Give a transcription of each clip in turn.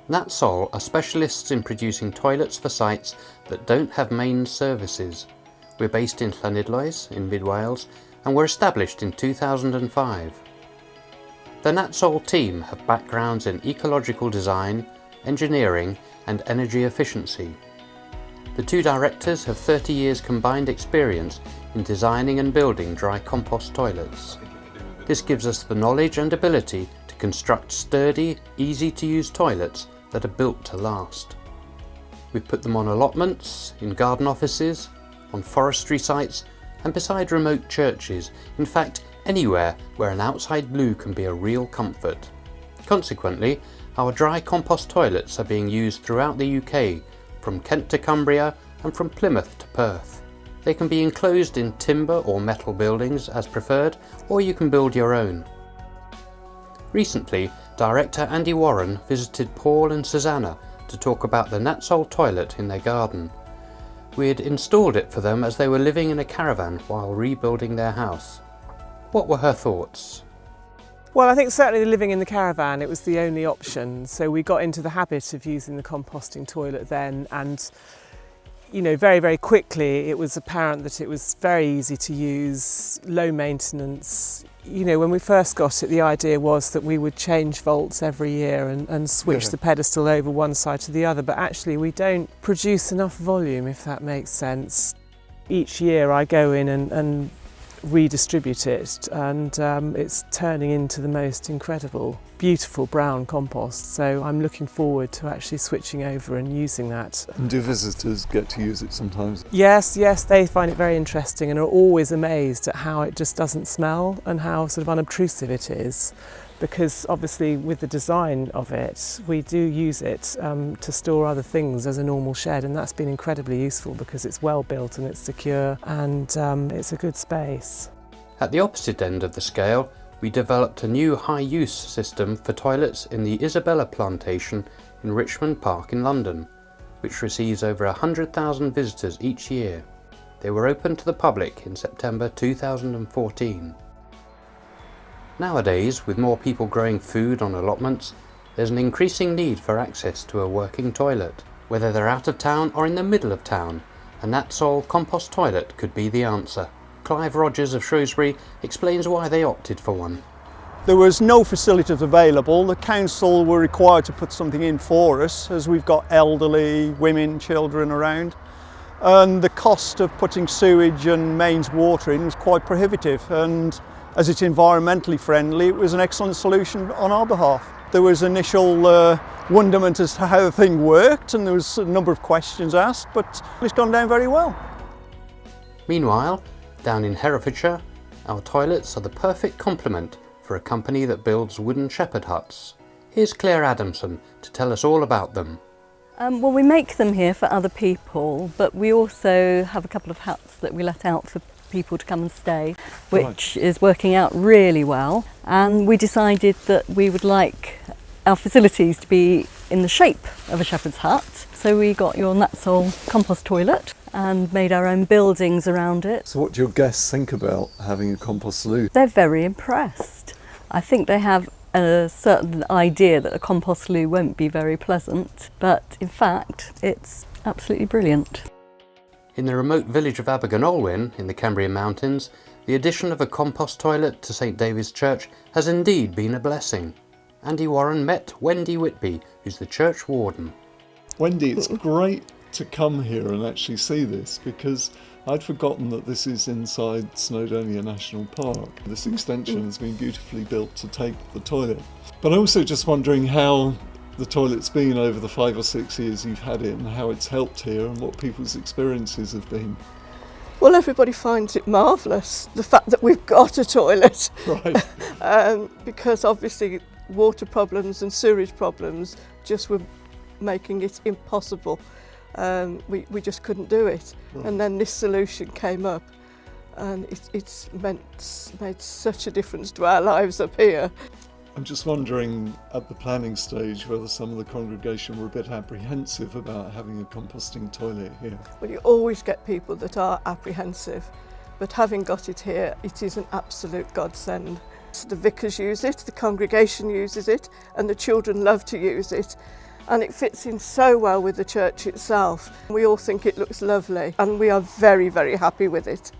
NatSol are specialists in producing toilets for sites that don't have main services. We're based in Llanidloes in Mid Wales and were established in 2005. The NatSol team have backgrounds in ecological design, engineering and energy efficiency. The two directors have 30 years combined experience in designing and building dry compost toilets. This gives us the knowledge and ability to construct sturdy, easy to use toilets that are built to last. We've put them on allotments, in garden offices, on forestry sites and beside remote churches, in fact anywhere where an outside loo can be a real comfort. Consequently, our dry compost toilets are being used throughout the UK, from Kent to Cumbria and from Plymouth to Perth. They can be enclosed in timber or metal buildings as preferred, or you can build your own. Recently, director Andy Warren visited Paul and Susanna to talk about the NatSol toilet in their garden. We had installed it for them as they were living in a caravan while rebuilding their house. What were her thoughts? Well, I think certainly living in the caravan, it was the only option. So we got into the habit of using the composting toilet then, and very, very quickly it was apparent that it was very easy to use, low maintenance. When we first got it, the idea was that we would change volts every year and switch the pedestal over one side to the other, but actually we don't produce enough volume, if that makes sense. Each year I go in and redistribute it, and it's turning into the most incredible, beautiful brown compost. So I'm looking forward to actually switching over and using that. And do visitors get to use it sometimes? Yes, they find it very interesting and are always amazed at how it just doesn't smell and how sort of unobtrusive it is. Because obviously with the design of it, we do use it to store other things as a normal shed, and that's been incredibly useful because it's well built and it's secure and it's a good space. At the opposite end of the scale, we developed a new high-use system for toilets in the Isabella plantation in Richmond Park in London, which receives over 100,000 visitors each year. They were open to the public in September 2014. Nowadays, with more people growing food on allotments, there's an increasing need for access to a working toilet. Whether they're out of town or in the middle of town, a NatSol compost toilet could be the answer. Clive Rogers of Shrewsbury explains why they opted for one. There was no facilities available. The council were required to put something in for us, as we've got elderly, women, children around. And the cost of putting sewage and mains water in was quite prohibitive. And as it's environmentally friendly, it was an excellent solution on our behalf. There was initial wonderment as to how the thing worked, and there was a number of questions asked, but it's gone down very well. Meanwhile, down in Herefordshire, our toilets are the perfect complement for a company that builds wooden shepherd huts. Here's Claire Adamson to tell us all about them. Well, we make them here for other people, but we also have a couple of huts that we let out for people to come and stay, which is working out really well. And we decided that we would like our facilities to be in the shape of a shepherd's hut. So we got your NatSol compost toilet and made our own buildings around it. So what do your guests think about having a compost loo? They're very impressed. I think they have a certain idea that a compost loo won't be very pleasant, but in fact it's absolutely brilliant. In the remote village of Abergynolwyn in the Cambrian Mountains, the addition of a compost toilet to St David's Church has indeed been a blessing. Andy Warren met Wendy Whitby, who's the church warden. Wendy, it's great to come here and actually see this, because I'd forgotten that this is inside Snowdonia National Park. This extension has been beautifully built to take the toilet. But I'm also just wondering how the toilet's been over the 5 or 6 years you've had it, and how it's helped here and what people's experiences have been. Well, everybody finds it marvellous, the fact that we've got a toilet. Right. Because obviously water problems and sewerage problems just were making it impossible. We just couldn't do it. Right. And then this solution came up, and it's made such a difference to our lives up here. I'm just wondering, at the planning stage, whether some of the congregation were a bit apprehensive about having a composting toilet here. Well, you always get people that are apprehensive, but having got it here, it is an absolute godsend. So the vicars use it, the congregation uses it, and the children love to use it. and it fits in so well with the church itself. We all think it looks lovely and we are very, very happy with it.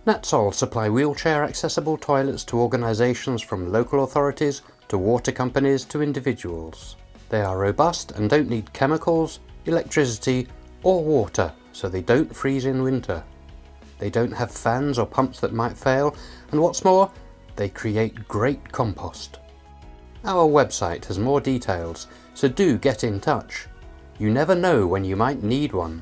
NatSol supply wheelchair accessible toilets to organisations from local authorities to water companies to individuals. They are robust and don't need chemicals, electricity or water, so they don't freeze in winter. They don't have fans or pumps that might fail, and what's more, they create great compost. Our website has more details, so do get in touch. You never know when you might need one.